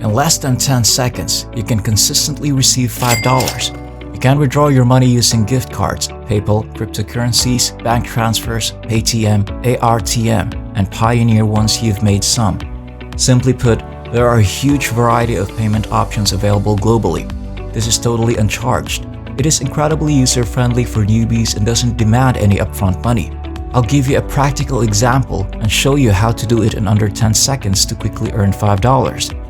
In less than 10 seconds, you can consistently receive $5. You can withdraw your money using gift cards, PayPal, cryptocurrencies, bank transfers, Paytm, ARTM, and Pioneer once you've made some. Simply put, there are a huge variety of payment options available globally. This is totally uncharged. It is incredibly user-friendly for newbies and doesn't demand any upfront money. I'll give you a practical example and show you how to do it in under 10 seconds to quickly earn $5.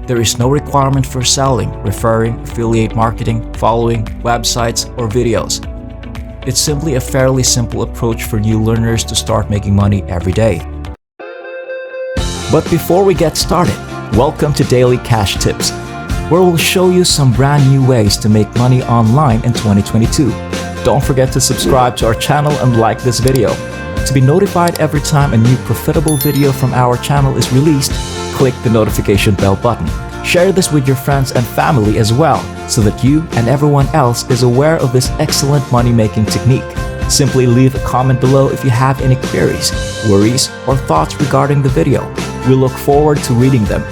There is no requirement for selling, referring, affiliate marketing, following, websites, or videos. It's simply a fairly simple approach for new learners to start making money every day. But before we get started, welcome to Daily Cash Tips, where we'll show you some brand new ways to make money online in 2022. Don't forget to subscribe to our channel and like this video. To be notified every time a new profitable video from our channel is released, click the notification bell button. Share this with your friends and family as well, so that you and everyone else is aware of this excellent money-making technique. Simply leave a comment below if you have any queries, worries, or thoughts regarding the video. We look forward to reading them.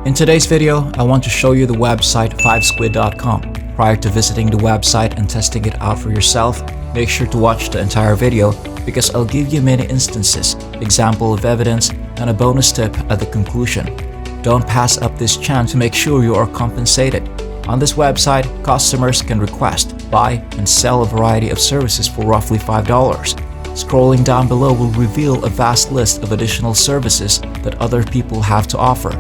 In today's video, I want to show you the website Fivesquid.com. Prior to visiting the website and testing it out for yourself, make sure to watch the entire video because I'll give you many instances, example of evidence, and a bonus tip at the conclusion. Don't pass up this chance to make sure you are compensated. On this website, customers can request, buy, and sell a variety of services for roughly $5. Scrolling down below will reveal a vast list of additional services that other people have to offer.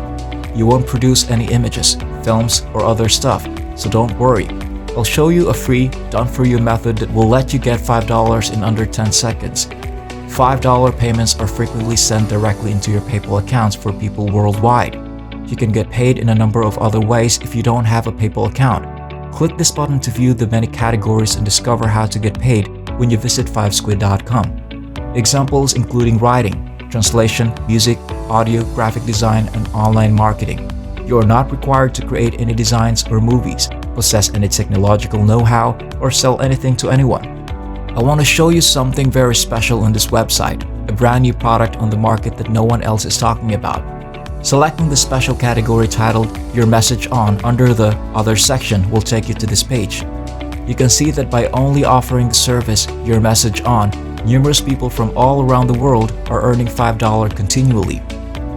You won't produce any images, films, or other stuff, so don't worry. I'll show you a free, done-for-you method that will let you get $5 in under 10 seconds. $5 payments are frequently sent directly into your PayPal accounts for people worldwide. You can get paid in a number of other ways if you don't have a PayPal account. Click this button to view the many categories and discover how to get paid when you visit Fivesquid.com. Examples including writing, translation, music, audio, graphic design, and online marketing. You are not required to create any designs or movies, possess any technological know-how, or sell anything to anyone. I want to show you something very special on this website, a brand new product on the market that no one else is talking about. Selecting the special category titled Your Message On under the Other section will take you to this page. You can see that by only offering the service Your Message On, numerous people from all around the world are earning $5 continually.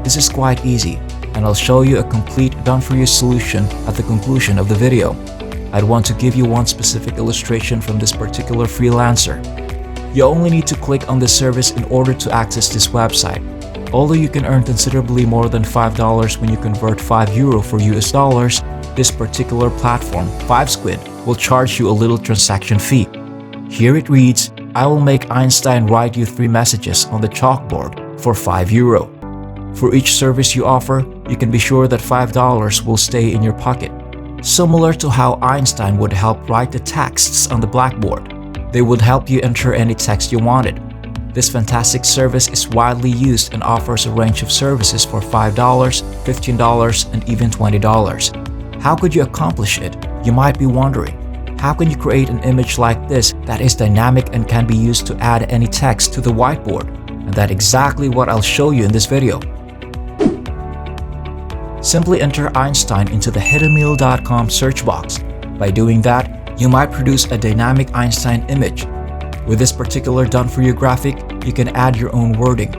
This is quite easy, and I'll show you a complete done-for-you solution at the conclusion of the video. I'd want to give you one specific illustration from this particular freelancer. You only need to click on this service in order to access this website. Although you can earn considerably more than $5 when you convert €5 for US dollars, this particular platform, Fivesquid, will charge you a little transaction fee. Here it reads, I will make Einstein write you 3 messages on the chalkboard for €5. For each service you offer, you can be sure that $5 will stay in your pocket. Similar to how Einstein would help write the texts on the blackboard, they would help you enter any text you wanted. This fantastic service is widely used and offers a range of services for $5, $15, and even $20. How could you accomplish it? You might be wondering. How can you create an image like this that is dynamic and can be used to add any text to the whiteboard? And that's exactly what I'll show you in this video. Simply enter Einstein into the hiddenmeal.com search box. By doing that, you might produce a dynamic Einstein image. With this particular done-for-you graphic, you can add your own wording.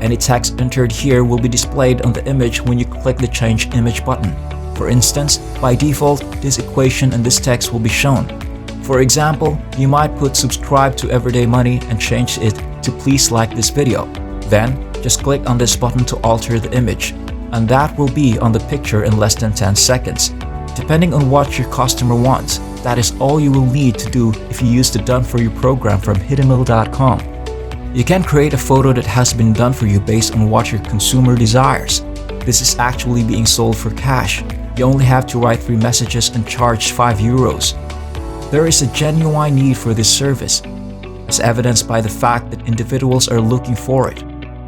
Any text entered here will be displayed on the image when you click the Change Image button. For instance, by default, this equation and this text will be shown. For example, you might put subscribe to Everyday Money and change it to please like this video. Then, just click on this button to alter the image, and that will be on the picture in less than 10 seconds. Depending on what your customer wants, that is all you will need to do if you use the done-for-you program from hiddenmeal.com. You can create a photo that has been done for you based on what your consumer desires. This is actually being sold for cash. You only have to write 3 messages and charge €5. There is a genuine need for this service, as evidenced by the fact that individuals are looking for it.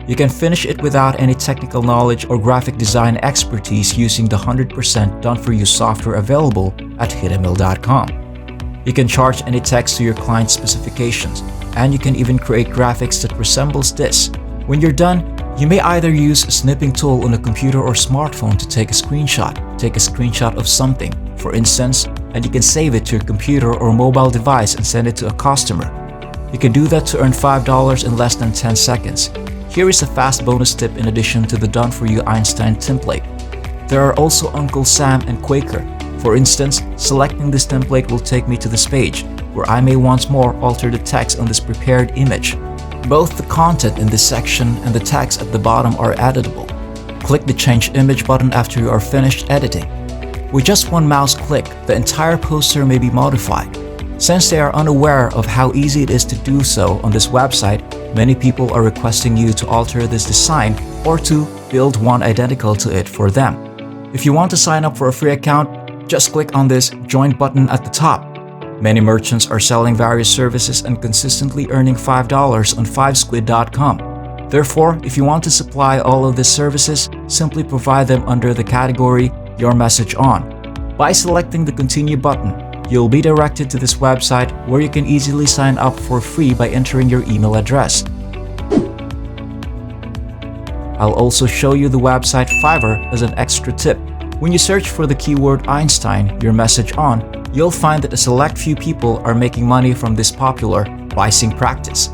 You can finish it without any technical knowledge or graphic design expertise using the 100% done-for-you software available at hiddenmeal.com. You can charge any text to your client's specifications, and you can even create graphics that resembles this. When you're done, You may either use a snipping tool on a computer or smartphone to take a screenshot of something, for instance, and you can save it to your computer or mobile device and send it to a customer. You can do that to earn $5 in less than 10 seconds. Here is a fast bonus tip in addition to the done-for-you Einstein template. There are also Uncle Sam and Quaker. For instance, selecting this template will take me to this page, where I may once more alter the text on this prepared image. Both the content in this section and the text at the bottom are editable. Click the Change Image button after you are finished editing. With just one mouse click, the entire poster may be modified. Since they are unaware of how easy it is to do so on this website, many people are requesting you to alter this design or to build one identical to it for them. If you want to sign up for a free account, just click on this Join button at the top. Many merchants are selling various services and consistently earning $5 on FiveSquid.com. Therefore, if you want to supply all of these services, simply provide them under the category Your Message On. By selecting the Continue button, you'll be directed to this website where you can easily sign up for free by entering your email address. I'll also show you the website Fiverr as an extra tip. When you search for the keyword Einstein, Your Message On, you'll find that a select few people are making money from this popular pricing practice.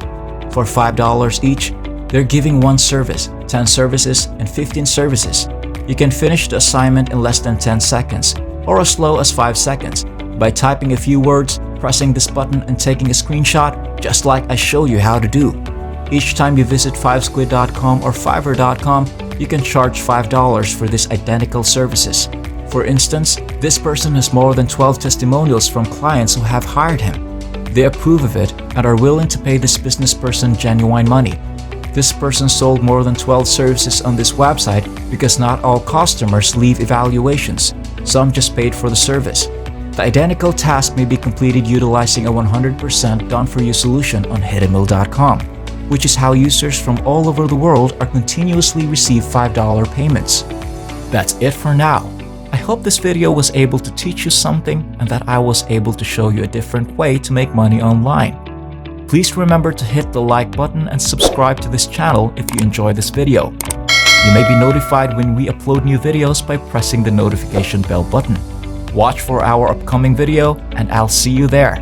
For $5 each, they're giving 1 service, 10 services, and 15 services. You can finish the assignment in less than 10 seconds, or as slow as 5 seconds, by typing a few words, pressing this button, and taking a screenshot, just like I show you how to do. Each time you visit FiveSquid.com or Fiverr.com, you can charge $5 for these identical services. For instance, this person has more than 12 testimonials from clients who have hired him. They approve of it and are willing to pay this business person genuine money. This person sold more than 12 services on this website because not all customers leave evaluations. Some just paid for the service. The identical task may be completed utilizing a 100% done-for-you solution on HiddenMill.com, which is how users from all over the world are continuously receive $5 payments. That's it for now. I hope this video was able to teach you something and that I was able to show you a different way to make money online. Please remember to hit the like button and subscribe to this channel if you enjoyed this video. You may be notified when we upload new videos by pressing the notification bell button. Watch for our upcoming video and I'll see you there.